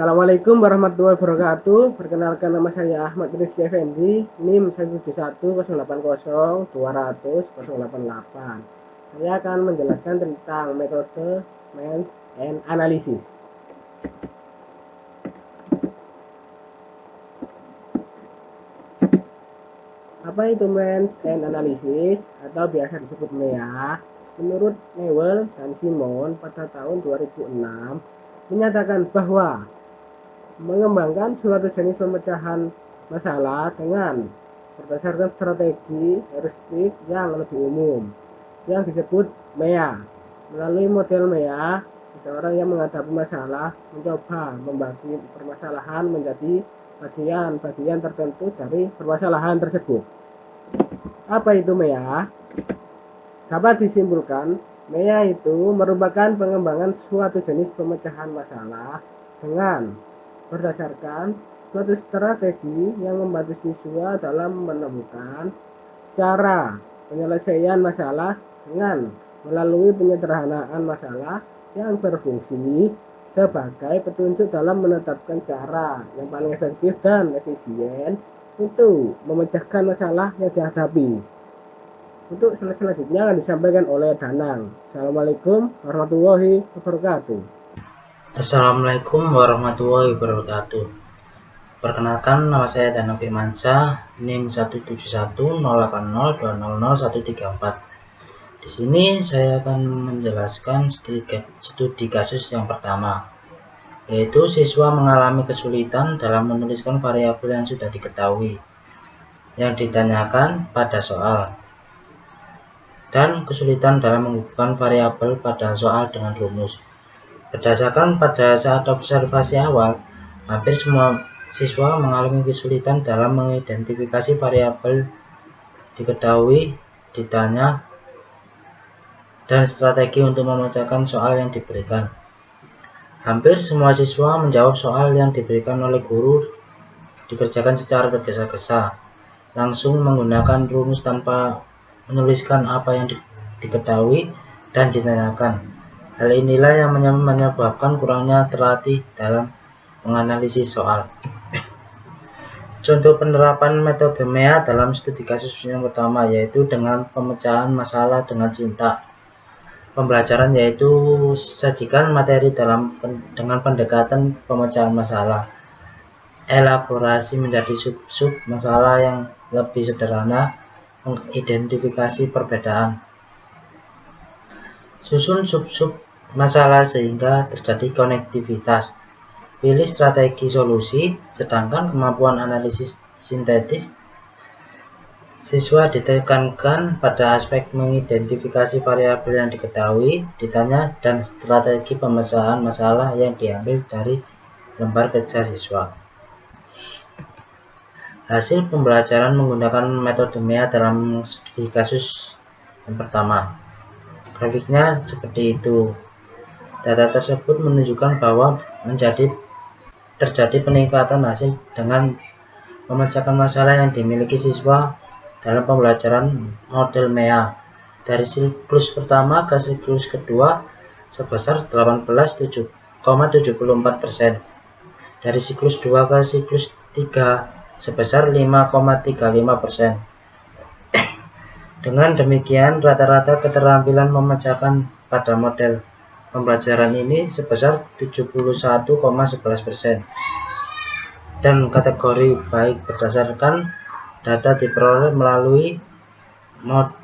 Assalamualaikum warahmatullahi wabarakatuh. Perkenalkan, nama saya Ahmad Rizky Effendi, NIM 17108020088. Saya akan menjelaskan tentang metode Means and Analysis. Apa itu Means and Analysis atau biasa disebut MEA? Menurut Newell dan Simon pada tahun 2006 menyatakan bahwa mengembangkan suatu jenis pemecahan masalah dengan berdasarkan strategi heuristik yang lebih umum yang disebut MEA. Melalui model MEA, seseorang yang menghadapi masalah mencoba membagi permasalahan menjadi bagian-bagian tertentu dari permasalahan tersebut. Apa itu MEA? Dapat disimpulkan, MEA itu merupakan pengembangan suatu jenis pemecahan masalah dengan berdasarkan suatu strategi yang membantu siswa dalam menemukan cara penyelesaian masalah dengan melalui penyederhanaan masalah yang berfungsi sebagai petunjuk dalam menetapkan cara yang paling efektif dan efisien untuk memecahkan masalah yang dihadapi. Untuk selanjutnya akan disampaikan oleh Danang. Assalamualaikum warahmatullahi wabarakatuh. Assalamualaikum warahmatullahi wabarakatuh. Perkenalkan, nama saya Danang Firmansyah, NIM 1710802000134. Di sini saya akan menjelaskan studi kasus yang pertama, yaitu siswa mengalami kesulitan dalam menuliskan variabel yang sudah diketahui yang ditanyakan pada soal, dan kesulitan dalam menghubungkan variabel pada soal dengan rumus. Berdasarkan pada saat observasi awal, hampir semua siswa mengalami kesulitan dalam mengidentifikasi variabel diketahui, ditanya, dan strategi untuk memecahkan soal yang diberikan. Hampir semua siswa menjawab soal yang diberikan oleh guru dikerjakan secara tergesa-gesa, langsung menggunakan rumus tanpa menuliskan apa yang diketahui dan ditanyakan. Hal inilah yang menyebabkan kurangnya terlatih dalam menganalisis soal. Contoh penerapan metode MEA dalam studi kasus yang pertama yaitu dengan pemecahan masalah dengan cinta. Pembelajaran yaitu sajikan materi dengan pendekatan pemecahan masalah. Elaborasi menjadi sub-sub masalah yang lebih sederhana, mengidentifikasi perbedaan. Susun sub-sub masalah sehingga terjadi konektivitas. Pilih strategi solusi, sedangkan kemampuan analisis sintetis siswa ditekankan pada aspek mengidentifikasi variabel yang diketahui, ditanya, dan strategi pemecahan masalah yang diambil dari lembar kerja siswa. Hasil pembelajaran menggunakan metode MEA dalam studi kasus yang pertama. Grafiknya seperti itu. Data tersebut menunjukkan bahwa terjadi peningkatan hasil dengan memecahkan masalah yang dimiliki siswa dalam pembelajaran model MEA dari siklus pertama ke siklus kedua sebesar 18,74%, dari siklus 2 ke siklus 3 sebesar 5,35%. Dengan demikian, rata-rata keterampilan memecahkan pada model pembelajaran ini sebesar 71,11%. Dan kategori baik berdasarkan data diperoleh melalui model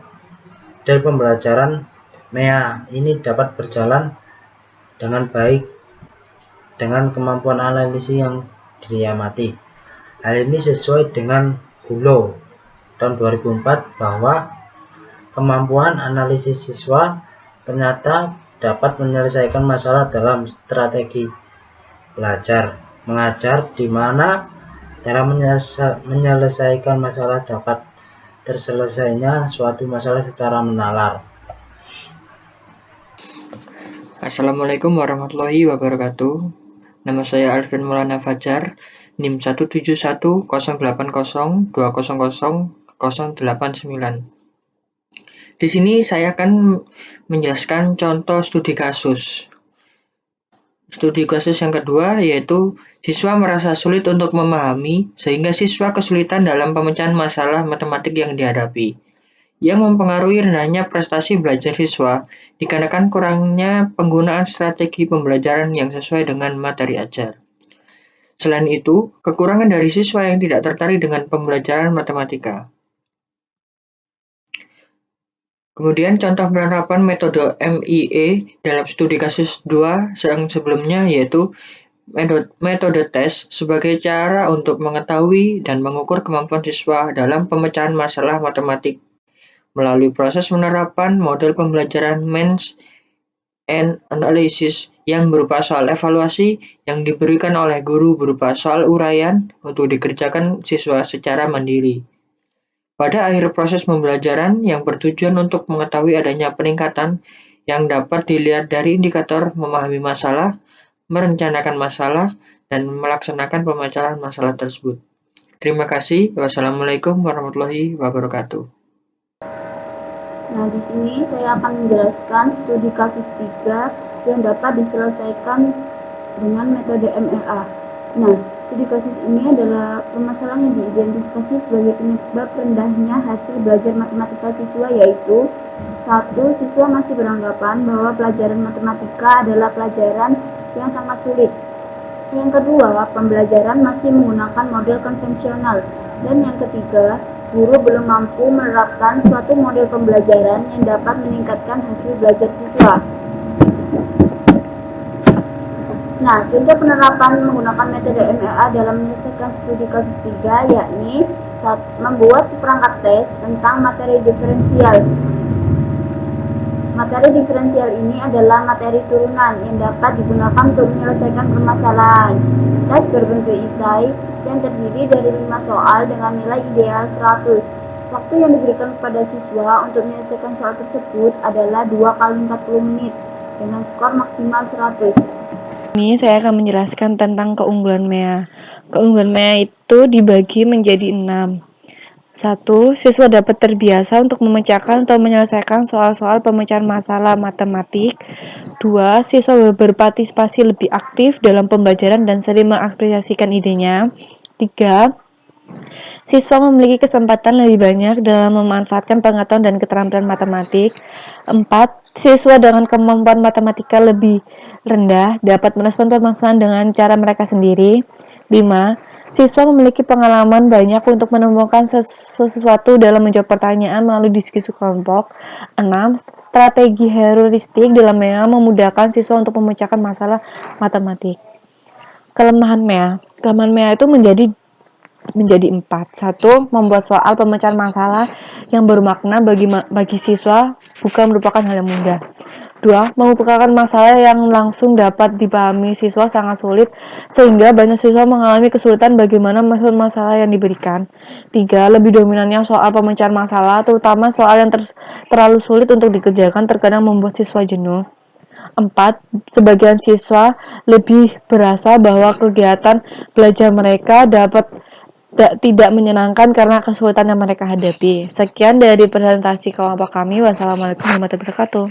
pembelajaran MEA ini dapat berjalan dengan baik dengan kemampuan analisis yang diamati. Hal ini sesuai dengan Hullo tahun 2004 bahwa kemampuan analisis siswa ternyata dapat menyelesaikan masalah dalam strategi belajar mengajar, di mana dalam menyelesaikan masalah dapat terselesainya suatu masalah secara menalar. Assalamualaikum warahmatullahi wabarakatuh. Nama saya Alvin Maulana Fajar, NIM 1710802000089. Di sini saya akan menjelaskan contoh studi kasus. Studi kasus yang kedua yaitu siswa merasa sulit untuk memahami sehingga siswa kesulitan dalam pemecahan masalah matematik yang dihadapi, yang mempengaruhi rendahnya prestasi belajar siswa dikarenakan kurangnya penggunaan strategi pembelajaran yang sesuai dengan materi ajar. Selain itu, kekurangan dari siswa yang tidak tertarik dengan pembelajaran matematika. Kemudian contoh penerapan metode MIE dalam studi kasus 2 yang sebelumnya yaitu metode tes sebagai cara untuk mengetahui dan mengukur kemampuan siswa dalam pemecahan masalah matematik melalui proses penerapan model pembelajaran MENS and Analysis yang berupa soal evaluasi yang diberikan oleh guru berupa soal uraian untuk dikerjakan siswa secara mandiri. Pada akhir proses pembelajaran yang bertujuan untuk mengetahui adanya peningkatan yang dapat dilihat dari indikator memahami masalah, merencanakan masalah, dan melaksanakan pemecahan masalah tersebut. Terima kasih. Wassalamualaikum warahmatullahi wabarakatuh. Nah, di sini saya akan menjelaskan studi kasus 3 yang dapat diselesaikan dengan metode MLA. Nah, studi kasus ini adalah permasalahan yang diidentifikasi sebagai penyebab rendahnya hasil belajar matematika siswa, yaitu 1. Siswa masih beranggapan bahwa pelajaran matematika adalah pelajaran yang sangat sulit. Yang kedua, pembelajaran masih menggunakan model konvensional. Dan yang ketiga, guru belum mampu menerapkan suatu model pembelajaran yang dapat meningkatkan hasil belajar siswa. Nah, contoh penerapan menggunakan metode MLA dalam menyelesaikan studi kasus 3 yakni membuat seperangkat tes tentang materi diferensial. Materi diferensial ini adalah materi turunan yang dapat digunakan untuk menyelesaikan permasalahan. Tes berbentuk esai yang terdiri dari 5 soal dengan nilai ideal 100. Waktu yang diberikan kepada siswa untuk menyelesaikan soal tersebut adalah 2 kali 40 menit dengan skor maksimal 100. Ini saya akan menjelaskan tentang keunggulan MEA. Keunggulan MEA itu dibagi menjadi 6. 1. Siswa dapat terbiasa untuk memecahkan atau menyelesaikan soal-soal pemecahan masalah matematik. 2. Siswa berpartisipasi lebih aktif dalam pembelajaran dan sering mengapresiasikan idenya. 3. Siswa memiliki kesempatan lebih banyak dalam memanfaatkan pengetahuan dan keterampilan matematik. 4. Siswa dengan kemampuan matematika lebih rendah dapat merespon permasalahan dengan cara mereka sendiri. 5. Siswa memiliki pengalaman banyak untuk menemukan sesuatu dalam menjawab pertanyaan melalui diskusi kelompok. 6. Strategi heuristik dalam MEA memudahkan siswa untuk memecahkan masalah matematik. Kelemahan MEA. Kelemahan MEA itu menjadi 4. 1. Membuat soal pemecahan masalah yang bermakna bagi siswa bukan merupakan hal yang mudah. 2. Merupakan masalah yang langsung dapat dipahami siswa sangat sulit sehingga banyak siswa mengalami kesulitan bagaimana masalah yang diberikan. 3. Lebih dominannya soal pemecahan masalah, terutama soal yang terlalu sulit untuk dikerjakan terkadang membuat siswa jenuh. 4. Sebagian siswa lebih berasa bahwa kegiatan belajar mereka tidak menyenangkan karena kesulitan yang mereka hadapi. Sekian dari presentasi kelompok kami. Wassalamualaikum warahmatullahi wabarakatuh.